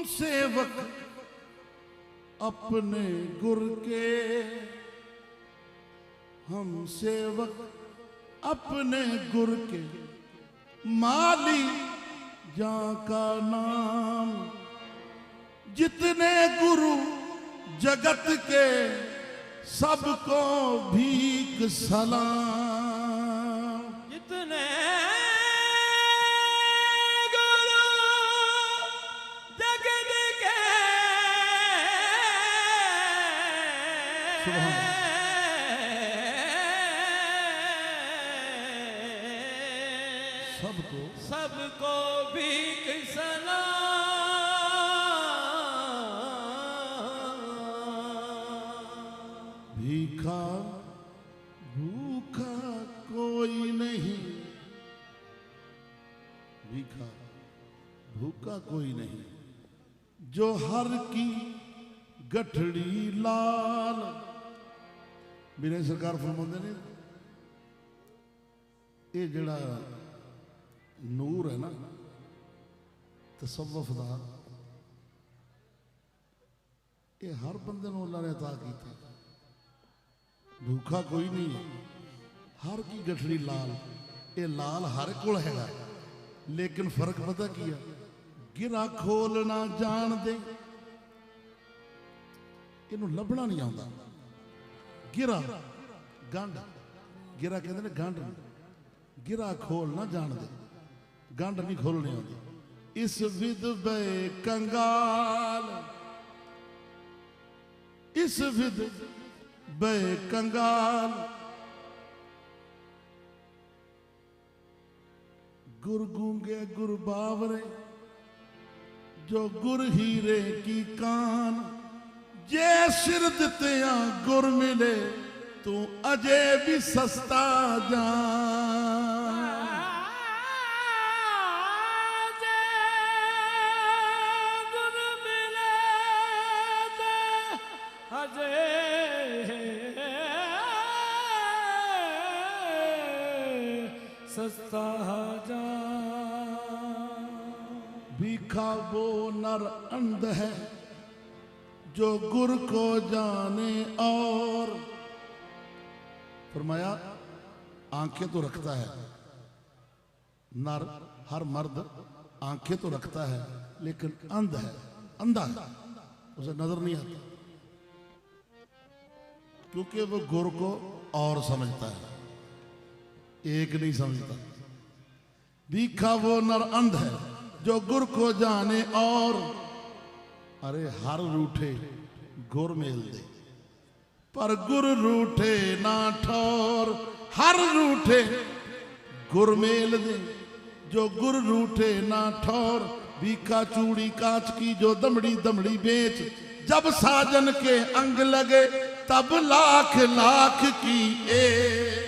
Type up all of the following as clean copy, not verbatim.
सेवक अपने गुर के, हम सेवक अपने गुर के, माली जहाँ का नाम। जितने गुरु जगत के सबको भीख सलाम। जितने सबको भीख सलाम। भीखा भूखा कोई नहीं, भीखा भूखा कोई नहीं, जो हर की गठड़ी लाल। बिना सरकार फरमाते ने ये जड़ा नूर है ना तसव्वुफ दा, ये हर बंदे नूं अल्लाह ने अता कीता। भूखा कोई नहीं है, हर की गठड़ी लाल। ये लाल हर कोल हैगा, लेकिन फर्क पता की है, गिरा खोलना जान दे, इनू लभना नहीं आता। गिरा गंढ, गिरा कहते ने गंढ, गिरा खोल ना जान दे, गंढ नहीं खोलने आती। इस विद बे कंगाल, इस विद बे कंगाल, गुर गूंगे गुर बावरे, जो गुर हीरे की कान। जे सिर दित्या गुर मिले, तू अजे भी सस्ता जान। सस्ता जा। भीखा वो नर अंध है, जो गुर को जाने। और फरमाया आंखें तो रखता है नर, हर मर्द आंखें तो रखता है, लेकिन अंध है, अंधा है, उसे नजर नहीं आता, क्योंकि वो गुर को और समझता है, एक नहीं समझता। भीखा वो नर अंध है, जो गुर को जाने। और अरे हर रूठे गुर मेल दे, पर गुर रूठे ना ठोर। हर रूठे गुर मेल दे, जो गुर रूठे ना ठोर। भीखा चूड़ी कांच की जो दमड़ी दमड़ी बेच, जब साजन के अंग लगे तब लाख लाख की ए।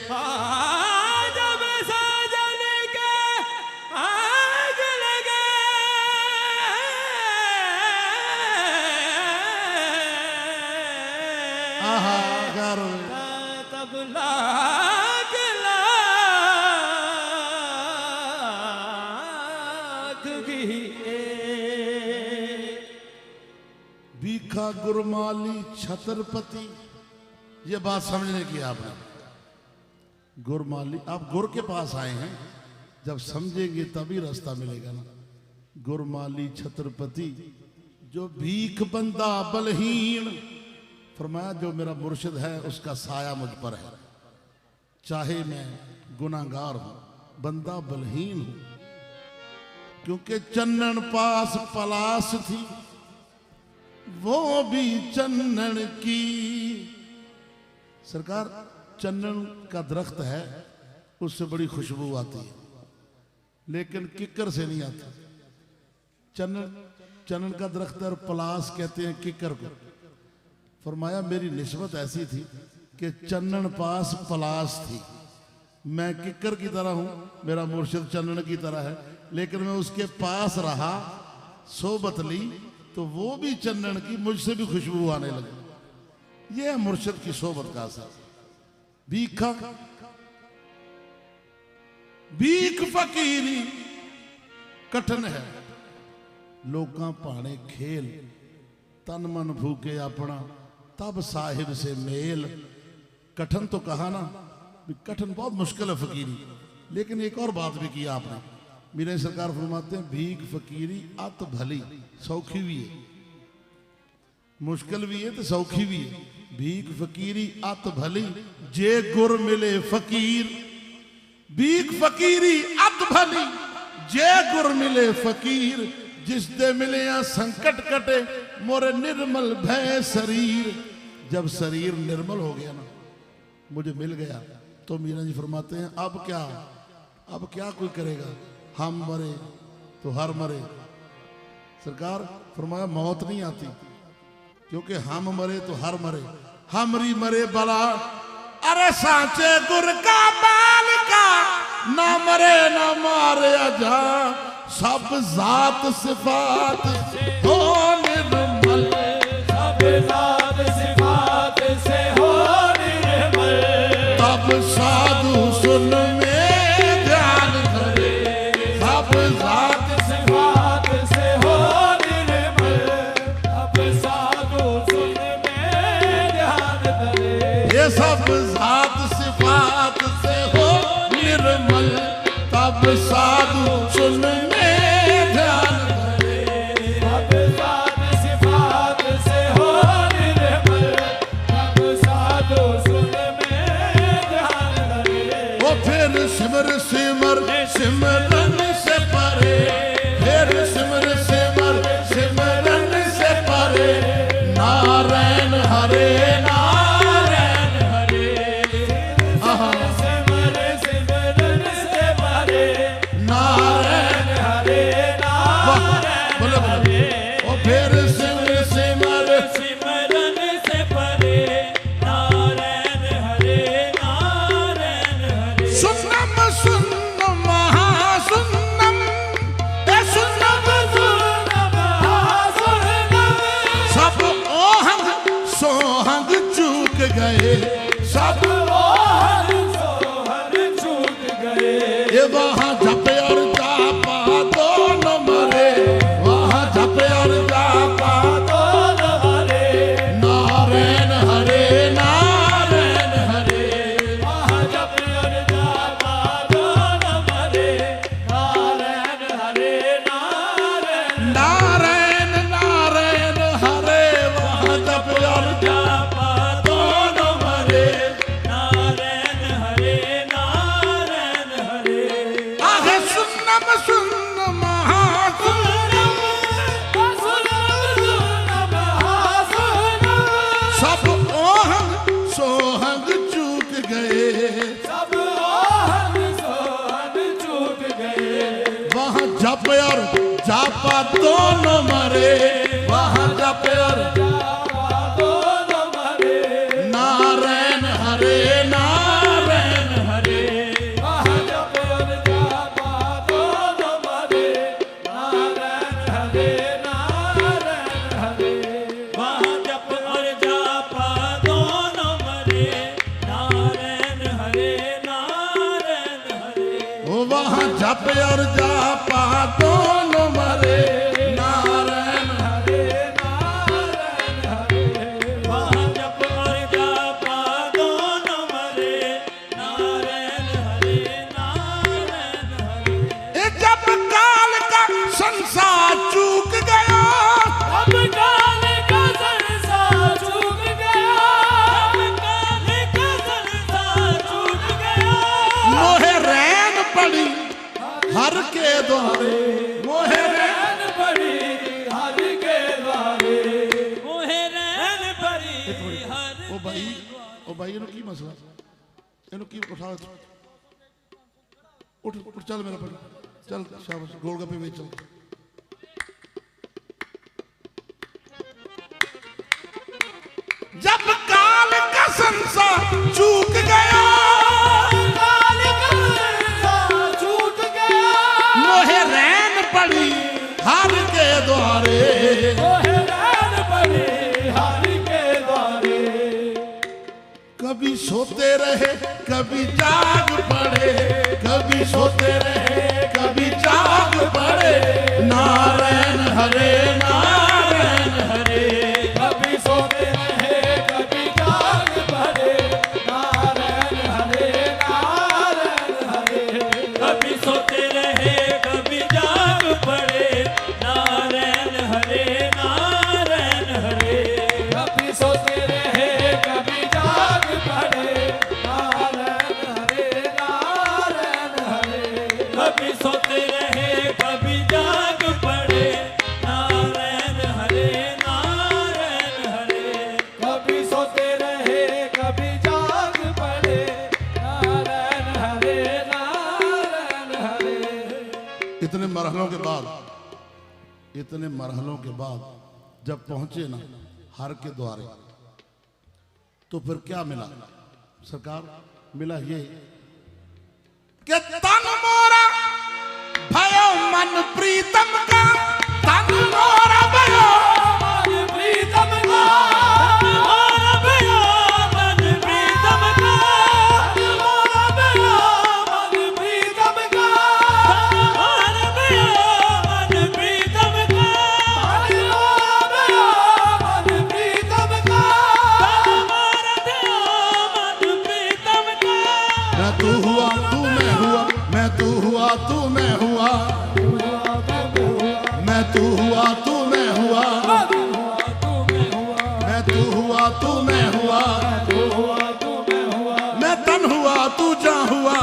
तब लाख लाख की। भीखा गुरमाली छत्रपति, ये बात समझने की आपने। गुरमाली, आप गुर के पास आए हैं, जब समझेंगे तभी रास्ता मिलेगा ना। गुरमाली छत्रपति, जो भीख बंदा बलहीन। फरमाया जो मेरा मुर्शिद है उसका साया मुझ पर है, चाहे मैं गुनाहगार हूं, बंदा बलहीन हूं। क्योंकि चन्नन पास पलास थी, वो भी चन्नन की। सरकार, चन्नन का दरख्त है, उससे बड़ी खुशबू आती है, लेकिन किक्कर से नहीं आती। चन्नन का दरख्त और पलास कहते हैं किक्कर को। फरमाया मेरी निस्बत ऐसी थी कि चन्नन पास पलास थी, मैं किक्कर की तरह हूं, मेरा मुर्शिद चन्नन की तरह है, लेकिन मैं उसके पास रहा, सोबत ली, तो वो भी चन्नन की, मुझसे भी खुशबू आने लगी। ये है मुर्शिद की सोबत का असर। भीखा भीख फकीरी कठिन है, लोकां भाणे खेल, तन मन फूके अपना, तब साहिब से मेल। कठिन तो कहा ना, भी कठिन बहुत मुश्किल है फकीरी, लेकिन एक और बात भी की आपने। मेरे सरकार फरमाते हैं भीख फकीरी अत भली, सौखी भी है, मुश्किल भी है तो सौखी भी है। भीख फकीरी अत भली, जे गुर मिले फकीर। भीख फकीरी अत भली, जे गुर मिले फकीर। जिस दे मिले या संकट कटे, मोरे निर्मल भय शरीर। जब शरीर निर्मल हो गया ना, मुझे मिल गया, तो मीरा जी फरमाते हैं अब क्या कोई करेगा, हम मरे तो हर मरे। सरकार फरमाया मौत नहीं आती, क्योंकि हम मरे तो हर मरे, हमरी मरे बला। अरे सांचे गुर का बाल का, ना मरे ना मारे अजा। सब जात सिफात हो निर्मल, सब जात सिफात से हो निर्मल। तब साधु सुन में ध्यान धरे। सब जात सिफात से हो निर्मल, अब साधु सुन में ध्यान धरे। ये सब जात सिफात से हो निर्मल, तब साधु सुन में ध्यान धरे। अब जात सिफात से हो निर्मल, अब साधु सुन में ध्यान धरे। वो फिर सिमर सिमर सिमरन से परे, फिर सिमर सिमर सिमरन से परे। नारायण हरे नारायण हरे, आहा, सिमर सिमरन से परे, नारायण हरे नारायण बोले बोले। वो फिर सिमर सिमर सिमरन से परे, नारायण हरे नारायण हरे। सुन्नम सुन्नम महासुन्नम, ए सुन्नम सुनम सुनम, सब ओहंग सोहंग चूक गए। सब ओहर सोहर छूट गए। ये वहाँ जप और जापा दोनों मरे, वहाँ जप और जापा। दोनों हरे, नारायण हरे नारायण हरे, वहाँ जप और जापा दोनों हरे। नारायण हरे नारायण, नारायण नारायण हरे, वहाँ जप और जापा दोनों हरे। नारायण हरे नारायण हरे। आगे सुन्नम सुन्न महासुन्नम, सब ओहंग सोहंग चूक गए। वहाँ जप और जापा दोनों मरे, वहाँ जप और नारायण हरे नारायण हरे। वो वहाँ जप और जापा दोनों मरे। नारायण हरे ये जब काल का संसार चूक गया, मोहे रैन पड़ी हर के द्वारे। मोहे रैन ओ भाई इन्हों की मसला, इन्हों की उठा, उठ उठ चल मेरा भाई, चल शाबाश, गोलगप्पे बेच चल। जब काल का संसार चूक गया, मोहे रैन पड़ी हर के द्वारे। कभी सोते रहे कभी जाग पड़े, कभी सोते रहे कभी जाग पड़े। नारायण हरे सोते रहे कभी जाग पड़े, नारायण हरे नारायण हरे। कभी सोते रहे कभी जाग पड़े, नारायण हरे नारायण हरे। कभी सोते रहे कभी जाग पड़े, नारायण हरे नारायण हरे। कभी सोते रहे कभी जाग पड़े, नारायण हरे नारायण हरे। इतने मरहलों के बाद जब पहुंचे ना हर के द्वारे, तो फिर क्या मिला सरकार? मिला ये कि तन मोरा भयो मन प्रीतम का, तन मोरा भयो मन प्रीतम का, मोरा भयो मन प्रीतम का, मोरा भयो मन प्रीतम का, मोरा भयो मन प्रीतम का, मोरा भयो मन प्रीतम का। मोरा भयो मन प्रीतम का। मैं तू हुआ तू मैं हुआ, मैं तू हुआ तू मैं हुआ, मैं तू हुआ तू मैं हुआ, मैं तू हुआ तू मैं हुआ, मैं तन हुआ तू जा हुआ।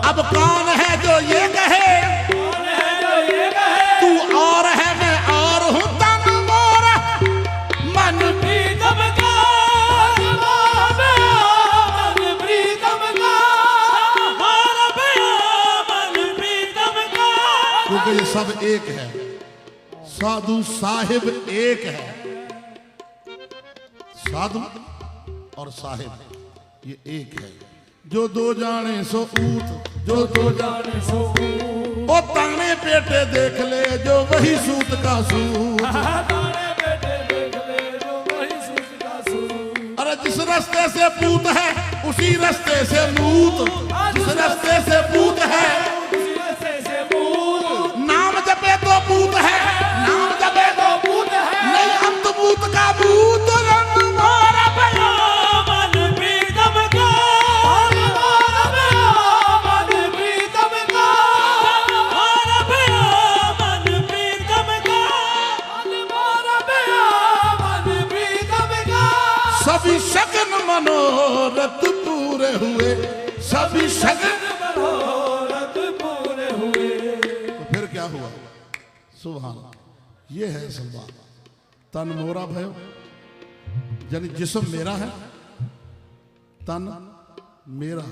अब कौन है जो ये कहे तू और है मैं और हूँ, तन मोरा मन प्रीतम का, मन प्रीतम का, मोरा भयो मन प्रीतम का। क्योंकि ये सब एक है, साधु साहिब एक है, साधु और साहिब ये एक है। जो दो जाने सो ऊत, जो दो जाने सो ओ ताने पेटे देख ले जो वही सूत का सूत। तारे बेटे देख ले जो वही सूत का सूत। अरे जिस रास्ते से पूत है उसी रास्ते से मूत, जिस रास्ते से पूत है उसी रास्ते से मूत। नाम जपे तो पूत है, नाम जपे तो मूत है, नहीं अंत मूत का मूत। रंग मोरा भयो मन प्रीतम का, मोरा भयो मन प्रीतम का, मोरा भयो मन प्रीतम का। मोरा भयो मन प्रीतम का। सभी शगन मनोरथ पूरे हुए, सभी शगन। मनोरथ पूरे हुए। तो फिर क्या हुआ? सुभान, ये है असल बात। तन मोरा भयो यानी जिस्म मेरा है, तन मेरा,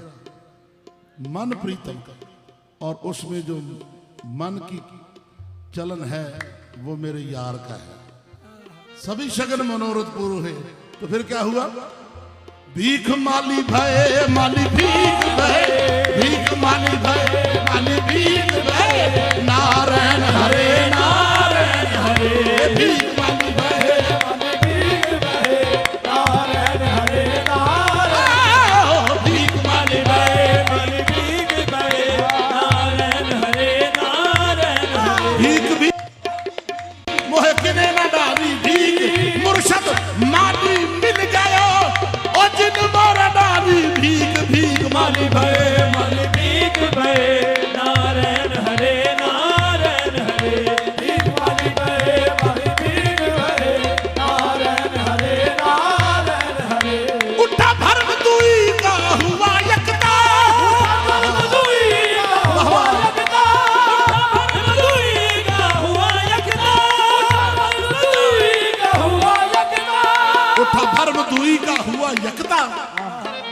मन प्रीतम का, और उसमें जो मन की चलन है वो मेरे यार का है। सभी शगन मनोरथ पूर्ण है। तो फिर क्या हुआ? भीख माली भय माली भीख भय, भीख माली भय माली भीख भय, नारायण हरे नारायण हरे। भीख माली भय नारायण हरे नारायण। भीख माली भय मन भीग भये, नारायण हरे नारायण हरे। भीख भी मोह किने न डाली भीख, मुर्शद माली मिल गयो ओ जिन मोरा डाली भीख। भीख माली भय मन भीग भये, नारायण हरे नारायण हरे। भीख वाली बहे वाली भीख बहे, नारायण हरे नारायण हरे। उठा भरम दुई का हुआ यकता, दुई का हुआ यकता, दुई का हुआ यकता, दुई का हुआ यकता। उठा भरम दुई का हुआ यकता।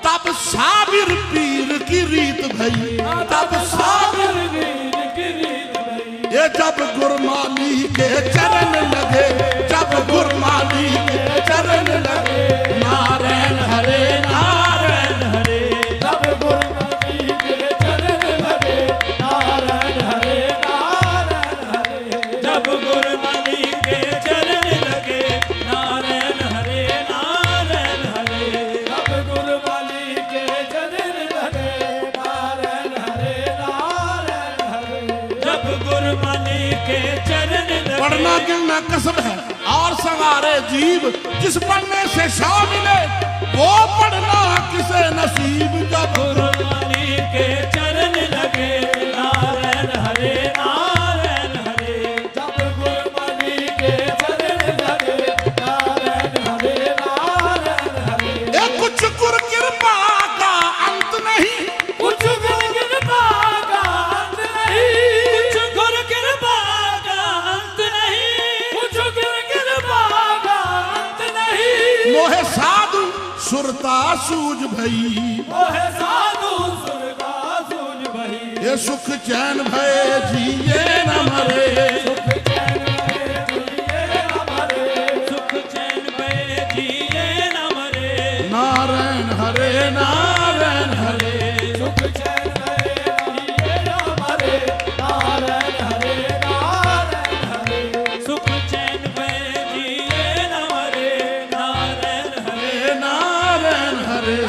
तब साबिर पीर की रीत भई, तब साबिर वीर की रीत भई। ये जब गुरमाली के चरण लगे, जब गुरमाली के चरण लगे, नारायण हरे नारायण हरे। जब गुरमति के चरण लगे, नारायण हरे नारायण हरे। जब गुरमणि के चरण लगे, नारायण हरे नारायण हरे। जब गुरमति के चरण लगे, नारायण हरे नारायण हरे। जब गुरमणि के चरण लगे, पढ़ना गिनना कसब है और संवारे जीव, जिस पढ़ने से शाह मिले वो पढ़ना किसे नसीब। जब गुरमणि के चरण सुरता सूझ भई मोहे साधु सुरता सूझ भई ये सुख चैन भय जिए न मरे सुख चैन भय जिए न मरे सुख चैन भय जिए न मरे नारायण हरे नारायण हरे सुख चैन भय जिए न मरे नारायण हरे नारायण हरे सुख चैन भय जिए न मरे नारायण हरे नारायण हरे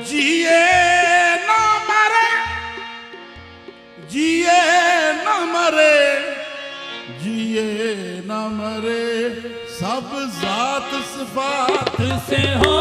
जिए न मरे जिए न मरे जिए न मरे सब जात सिफात से हो